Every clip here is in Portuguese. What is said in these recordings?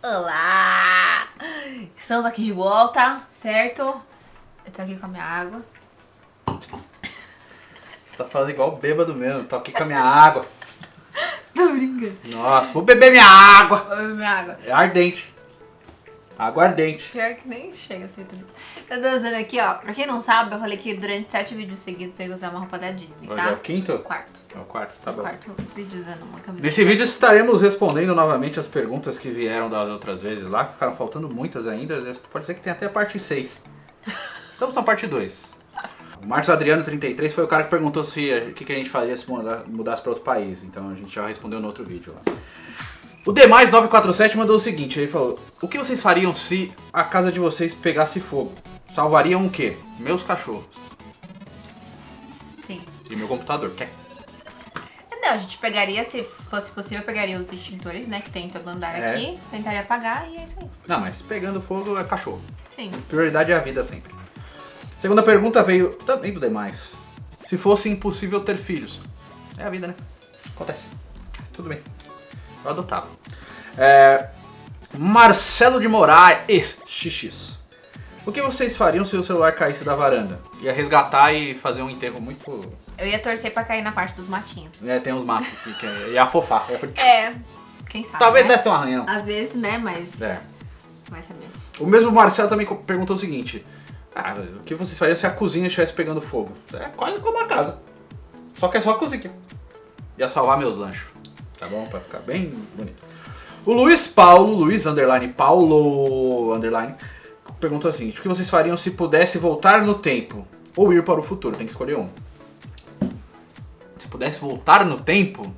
Olá! Estamos aqui de volta, certo? Eu tô aqui com a minha água. Você tá falando igual bêbado mesmo, tô aqui com a minha água. Tô brincando. Nossa, vou beber minha água. Vou beber minha água. É ardente. Água ardente. Pior que nem chega a ser tudo isso. Eu tô usando aqui, ó. Pra quem não sabe, eu falei que durante 7 vídeos seguidos eu ia usar uma roupa da Disney, tá? Hoje é o quinto? Quarto. É o quarto, tá bom. Quarto vídeo usando uma camisa. Nesse vídeo estaremos respondendo novamente as perguntas que vieram das outras vezes lá, que ficaram faltando muitas ainda. Pode ser que tenha até a parte 6. Estamos na parte 2. O Marcos Adriano 33 foi o cara que perguntou se o que a gente faria se mudasse para outro país. Então a gente já respondeu no outro vídeo lá. O Demais 947 mandou o seguinte, ele falou: o que vocês fariam se a casa de vocês pegasse fogo? Salvariam o quê? Meus cachorros. Sim. E meu computador. Quer? Não, a gente pegaria, se fosse possível, pegaria os extintores, né, que tem em todo andar aqui, tentaria apagar e é isso aí. Não, mas pegando fogo é cachorro. Sim. Prioridade é a vida sempre. Segunda pergunta veio também do Demais. Se fosse impossível ter filhos? É a vida, né? Acontece. Tudo bem. Eu adotava. Marcelo de Moraes XX. O que vocês fariam se o celular caísse da varanda? Ia resgatar e fazer um enterro muito... Eu ia torcer pra cair na parte dos matinhos. Tem uns matos que ia afofar. Quem sabe, Talvez né? desse um arranhão. Às vezes, né, mas... É. Vai saber. O mesmo Marcelo também perguntou o seguinte: o que vocês fariam se a cozinha estivesse pegando fogo? É quase como a casa. Só que é só a cozinha. Ia salvar meus lanchos. Tá bom? Pra ficar bem bonito. O Luiz Paulo, Paulo, perguntou o seguinte: o que vocês fariam se pudesse voltar no tempo ou ir para o futuro? Tem que escolher um. Se pudesse voltar no tempo?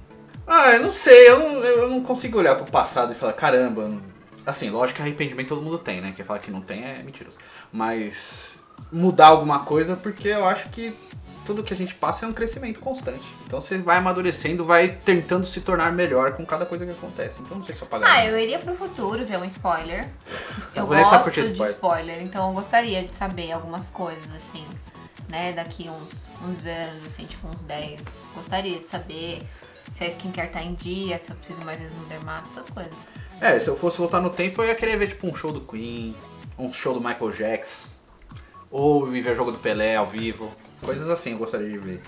Eu não sei, eu não consigo olhar pro passado e falar, caramba. Assim, lógico que arrependimento todo mundo tem, né? Quem fala que não tem é mentiroso. Mas mudar alguma coisa, porque eu acho que tudo que a gente passa é um crescimento constante. Então você vai amadurecendo, vai tentando se tornar melhor com cada coisa que acontece. Então não sei se eu apagar. Eu iria pro futuro ver um spoiler. Eu Vanessa gosto curte de spoiler, então eu gostaria de saber algumas coisas, assim, né? Daqui uns anos, assim, tipo uns 10. Gostaria de saber se a skincare tá em dia, se eu preciso mais vezes no dermato, essas coisas. Se eu fosse voltar no tempo, eu ia querer ver tipo um show do Queen, um show do Michael Jackson, ou ver o jogo do Pelé ao vivo. Coisas assim eu gostaria de ver.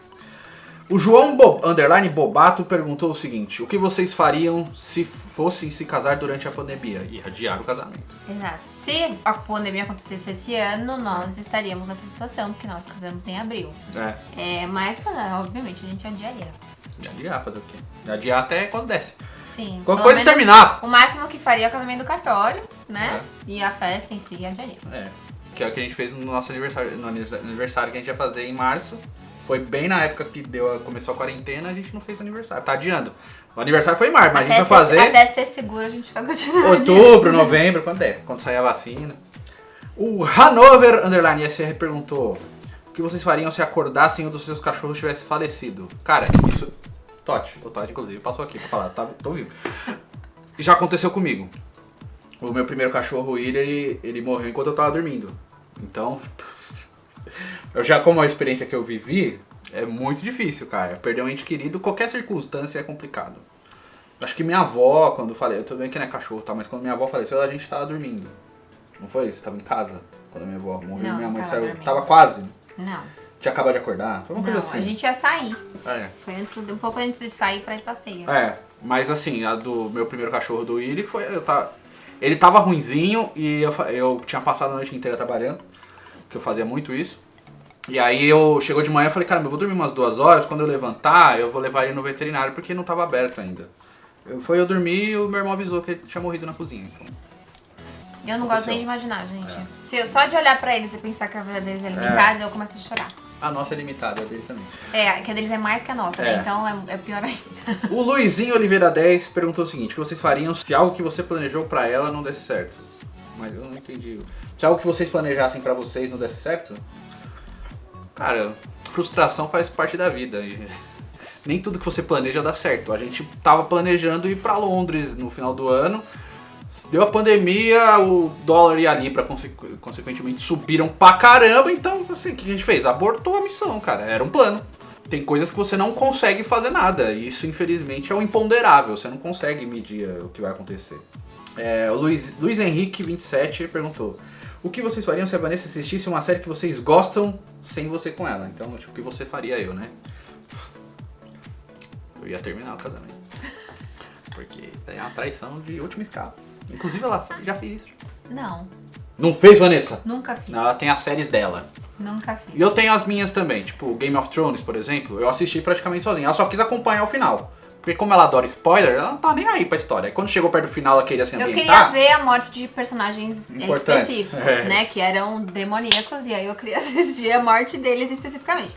O João Bobato perguntou o seguinte: o que vocês fariam se fossem se casar durante a pandemia? E adiar o casamento. Exato. Se a pandemia acontecesse esse ano, nós estaríamos nessa situação, porque nós casamos em abril. Mas, obviamente, a gente adiaria. Adiar, fazer o quê? Adiar até quando desce. Sim. Qualquer coisa terminar. O máximo que faria é o casamento do cartório, né? E a festa em si adiaria. Que é o que a gente fez no nosso aniversário, que a gente ia fazer em março. Foi bem na época que começou a quarentena, a gente não fez aniversário. Tá adiando. O aniversário foi em março, mas a gente vai fazer... Até ser seguro, a gente vai continuar outubro, novembro, quando sair a vacina. O Hanover _SR perguntou: o que vocês fariam se acordassem e um dos seus cachorros tivesse falecido? Cara, isso... o Totti, inclusive, passou aqui pra falar, tô vivo. Já aconteceu comigo. O meu primeiro cachorro, ele morreu enquanto eu tava dormindo. Então, como a experiência que eu vivi, é muito difícil, cara. Perder um ente querido, qualquer circunstância é complicado. Acho que minha avó, quando falei, eu tô bem que não é cachorro, tá? Mas quando minha avó faleceu, a gente tava dormindo. Não foi? Você tava em casa quando a minha avó morreu, não, minha mãe saiu. Dormindo. Tava quase. Não. Tinha acabado de acordar. Foi uma coisa assim. A gente ia sair. Foi um pouco antes de sair pra ir de passeio. Mas assim, a do meu primeiro cachorro do Willy foi... Ele tava ruinzinho e eu tinha passado a noite inteira trabalhando, que eu fazia muito isso. E aí chegou de manhã e falei, caramba, eu vou dormir umas 2 horas, quando eu levantar eu vou levar ele no veterinário porque não tava aberto ainda. Eu dormi e o meu irmão avisou que ele tinha morrido na cozinha. Então, eu não gosto nem de imaginar, gente. Só de olhar pra eles e pensar que a vida deles é limitada, eu começo a chorar. A nossa é limitada, a deles também. Que a deles é mais que a nossa, né? Então é pior ainda. O Luizinho Oliveira 10 perguntou o seguinte: o que vocês fariam se algo que você planejou pra ela não desse certo? Mas eu não entendi. Se algo que vocês planejassem pra vocês não desse certo? Cara, frustração faz parte da vida. Nem tudo que você planeja dá certo. A gente tava planejando ir pra Londres no final do ano. Deu a pandemia, o dólar e a libra consequentemente subiram pra caramba, então assim, o que a gente fez? Abortou a missão, cara, era um plano. Tem coisas que você não consegue fazer nada, e isso infelizmente é o imponderável, você não consegue medir o que vai acontecer. O Luiz Henrique 27 perguntou: o que vocês fariam se a Vanessa assistisse uma série que vocês gostam sem você com ela? Então, tipo, o que você faria eu, né? Eu ia terminar o casamento. Porque é uma traição de última escala. Inclusive ela já fez isso. Não, Não fez, Vanessa? nunca fiz. Não, ela tem as séries dela. Nunca fiz. E eu tenho as minhas também, tipo Game of Thrones, por exemplo, eu assisti praticamente sozinho. Ela só quis acompanhar o final. Porque como ela adora spoiler, ela não tá nem aí pra história. E quando chegou perto do final, ela queria se Eu ambientar. queria ver a morte de personagens Importante. específicos, É. né? Que eram demoníacos, e aí eu queria assistir a morte deles especificamente.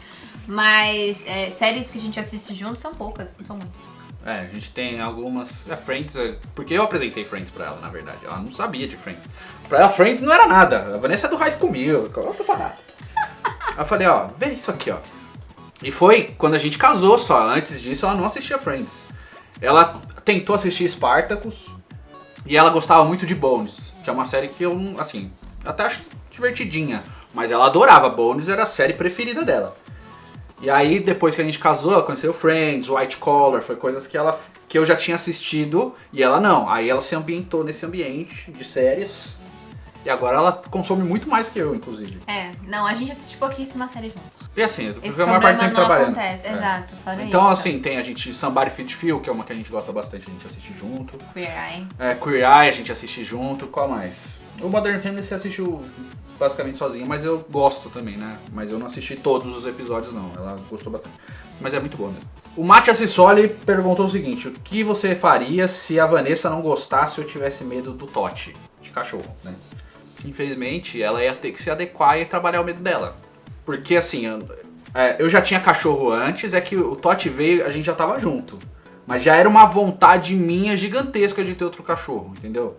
Mas séries que a gente assiste junto são poucas, não são muitas. A gente tem algumas. A Friends, porque eu apresentei Friends pra ela, na verdade. Ela não sabia de Friends. Pra ela, Friends não era nada. A Vanessa é do High School Musical, outra parada. Aí eu falei, ó, vê isso aqui, ó. E foi quando a gente casou só. Antes disso, ela não assistia Friends. Ela tentou assistir Spartacus e ela gostava muito de Bones, que é uma série que eu, assim, até acho divertidinha. Mas ela adorava. Bones era a série preferida dela. E aí, depois que a gente casou, ela conheceu Friends, White Collar, foi coisas que eu já tinha assistido e ela não. Aí ela se ambientou nesse ambiente de séries e agora ela consome muito mais que eu, inclusive. Não, a gente assiste pouquíssima série juntos. E assim, eu Esse fico a maior parte do problema tempo não trabalhando. acontece, exato, fora Então, isso. assim, tem a gente Somebody Feed Phil, que é uma que a gente gosta bastante, a gente assiste junto. Queer Eye. Queer Eye, a gente assiste junto. Qual mais? O Modern Family você assistiu basicamente sozinho, mas eu gosto também, né? Mas eu não assisti todos os episódios, não. Ela gostou bastante. Mas é muito bom mesmo. O Mate Assissoli perguntou o seguinte: o que você faria se a Vanessa não gostasse ou tivesse medo do Totti? De cachorro, né? Infelizmente, ela ia ter que se adequar e trabalhar o medo dela. Porque, assim, eu já tinha cachorro antes, é que o Totti veio, a gente já tava junto. Mas já era uma vontade minha gigantesca de ter outro cachorro, entendeu?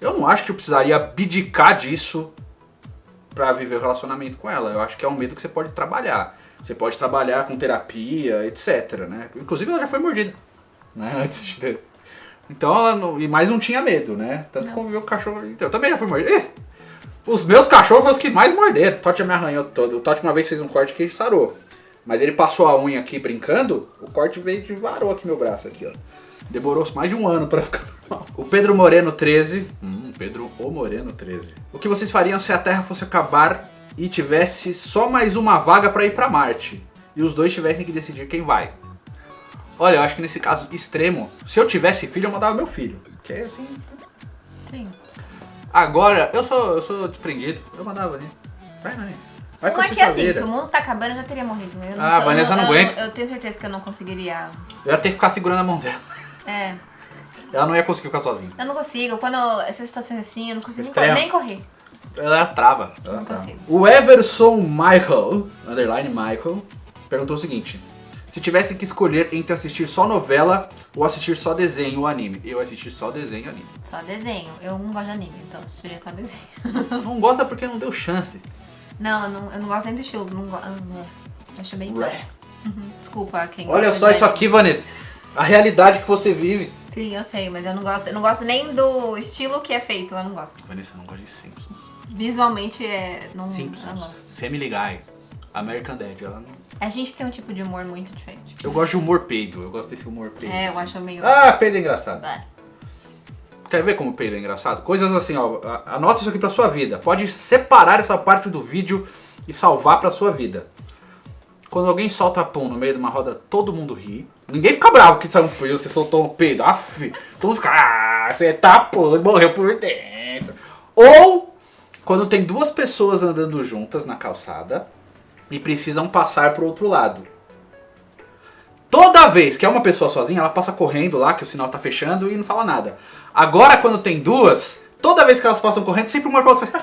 Eu não acho que eu precisaria abdicar disso pra viver o relacionamento com ela. Eu acho que é um medo que você pode trabalhar. Você pode trabalhar com terapia, etc, né? Inclusive ela já foi mordida, né? Antes de ter. Então ela não, mas não tinha medo, né? Tanto conviveu com o cachorro. Então, eu também já fui mordido. Os meus cachorros foram os que mais morderam. O Totti me arranhou todo. O Totti uma vez fez um corte que ele sarou. Mas ele passou a unha aqui brincando, o corte veio e varou aqui meu braço aqui, ó. Demorou mais de um ano pra ficar normal. O Pedro Moreno 13. Pedro O Moreno 13. O que vocês fariam se a Terra fosse acabar e tivesse só mais uma vaga pra ir pra Marte? E os dois tivessem que decidir quem vai? Olha, eu acho que nesse caso extremo, se eu tivesse filho, eu mandava meu filho. Que é assim. Sim. Agora, eu sou desprendido. Eu mandava ali. Vai, mãe. Vai Não é curtir que sua assim, vida. se o mundo tá acabando, eu já teria morrido. Eu não Ah, sou- a Vanessa não aguenta. Eu tenho certeza que eu não conseguiria. Eu ia ter que ficar segurando a mão dela. É, Ela não ia conseguir ficar sozinha. eu não consigo. Essas situações assim, eu não consigo Extremo. nem correr. Ela trava. Não consigo. O Everson Michael, underline Michael, perguntou o seguinte: se tivesse que escolher entre assistir só novela ou assistir só desenho ou anime? Eu assisti só desenho e anime. Só desenho. Eu não gosto de anime, então eu assistiria só desenho. Não gosta porque não deu chance. Não, eu não gosto nem do estilo. Eu acho bem claro. Desculpa quem Olha gosta só de isso aqui, Vanessa. A realidade que você vive. Sim, eu sei, mas eu não gosto nem do estilo que é feito, eu não gosto. Vanessa não gosta de Simpsons. Visualmente não eu não Simpsons, gosto. Family Guy, American Dad. Ela não... A gente tem um tipo de humor muito diferente. Eu gosto de humor peido. Eu gosto desse humor peido. Eu assim. acho meio. Ah, peido é engraçado. Bah. Quer ver como o peido é engraçado? Coisas assim, ó. Anota isso aqui pra sua vida. Pode separar essa parte do vídeo e salvar pra sua vida. Quando alguém solta pum no meio de uma roda, todo mundo ri. Ninguém fica bravo que saiu um peido, você soltou um peido. Aff, todo mundo fica, você tá podre, morreu por dentro. Ou quando tem duas pessoas andando juntas na calçada e precisam passar pro outro lado. Toda vez que é uma pessoa sozinha, ela passa correndo lá, que o sinal tá fechando e não fala nada. Agora, quando tem duas, toda vez que elas passam correndo, sempre uma pra outra faz...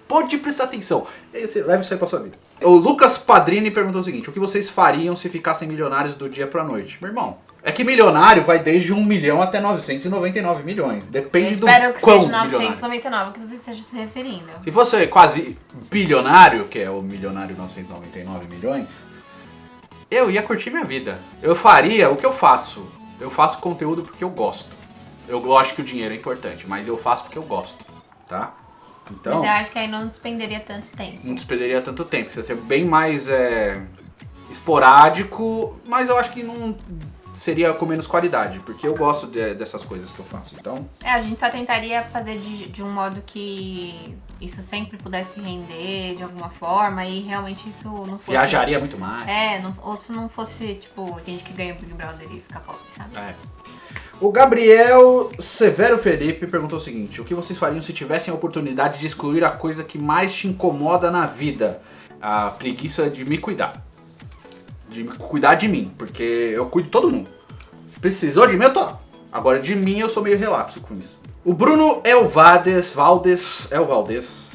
Pode prestar atenção. E aí você leva isso aí pra sua vida. O Lucas Padrini perguntou o seguinte: o que vocês fariam se ficassem milionários do dia pra noite? Meu irmão, é que milionário vai desde 1 milhão até 999 milhões. Eu Depende do espero que quão seja milionário. 999 que você esteja se referindo. Se fosse quase bilionário, que é o milionário 999 milhões, eu ia curtir minha vida. Eu faria o que eu faço. Eu faço conteúdo porque eu gosto. Eu acho que o dinheiro é importante, mas eu faço porque eu gosto, tá? Então, Mas eu acho que aí não despenderia tanto tempo. não desperderia tanto tempo. Ia ser bem mais esporádico, mas eu acho que não seria com menos qualidade, porque eu gosto dessas coisas que eu faço, então... A gente só tentaria fazer de um modo que isso sempre pudesse render de alguma forma e realmente isso não fosse... Viajaria muito mais. Ou se não fosse, tipo, gente que ganha o Big Brother e fica pobre, sabe? O Gabriel Severo Felipe perguntou o seguinte: o que vocês fariam se tivessem a oportunidade de excluir a coisa que mais te incomoda na vida? A preguiça de me cuidar. De cuidar de mim, porque eu cuido de todo mundo. Precisou de mim, eu tô. Agora de mim eu sou meio relapso com isso. O Bruno Valdez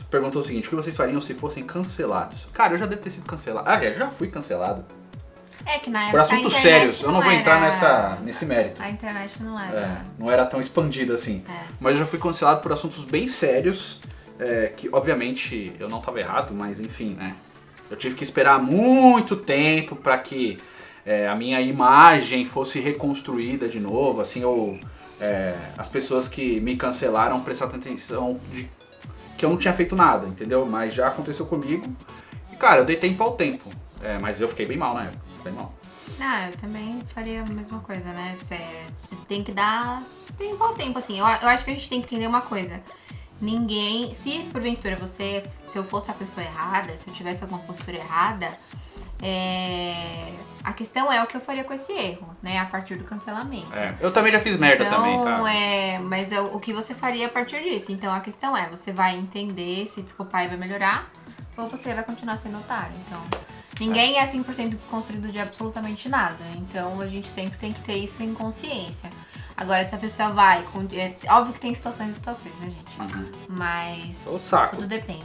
perguntou o seguinte: o que vocês fariam se fossem cancelados? Cara, eu já devo ter sido cancelado. Já fui cancelado. Que na época por assuntos sérios, eu não vou entrar nesse mérito. A internet não era. Não era tão expandida assim. Mas eu já fui cancelado por assuntos bem sérios, que obviamente eu não estava errado, mas enfim, né? Eu tive que esperar muito tempo para que a minha imagem fosse reconstruída de novo, assim, as pessoas que me cancelaram prestaram atenção de que eu não tinha feito nada, entendeu? Mas já aconteceu comigo e, cara, eu dei tempo ao tempo. Mas eu fiquei bem mal na época. Bem mal. Eu também faria a mesma coisa, né? Você tem que dar tempo ao tempo, assim. Eu acho que a gente tem que entender uma coisa. Ninguém... Se porventura se eu fosse a pessoa errada, se eu tivesse alguma postura errada, a questão é o que eu faria com esse erro, né? A partir do cancelamento. Eu também já fiz merda também, cara. Mas o que você faria a partir disso? Então a questão é, você vai entender, se desculpar e vai melhorar, ou você vai continuar sendo otário. Então... Ninguém é 100% desconstruído de absolutamente nada, então a gente sempre tem que ter isso em consciência. Agora, se a pessoa vai... óbvio que tem situações e situações, né, gente? Mas tudo depende.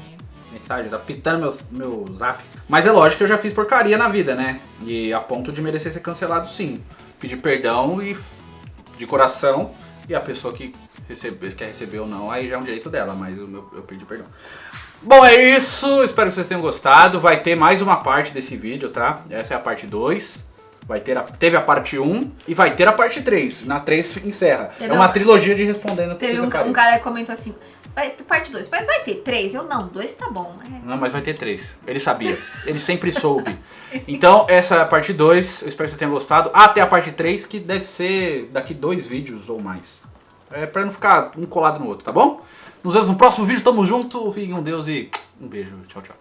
Mensagem, tá pitando meu zap. Mas é lógico que eu já fiz porcaria na vida, né? E a ponto de merecer ser cancelado, sim. Pedir perdão e de coração, e a pessoa que quer receber ou não, aí já é um direito dela, mas eu pedi perdão. Bom, é isso, espero que vocês tenham gostado. Vai ter mais uma parte desse vídeo, tá? Essa é a parte 2. Teve a parte 1 e vai ter a parte 3. Na 3 encerra. É uma trilogia de respondendo. Teve um cara que comentou assim: vai ter parte 2, mas vai ter 3? Eu não, 2 tá bom. Não, mas vai ter 3. Ele sabia. Ele sempre soube. Então, essa é a parte 2. Eu espero que vocês tenham gostado. Até a parte 3, que deve ser daqui 2 vídeos ou mais. Pra não ficar um colado no outro, tá bom? Nos vemos no próximo vídeo, tamo junto, fiquem com Deus e um beijo, tchau, tchau.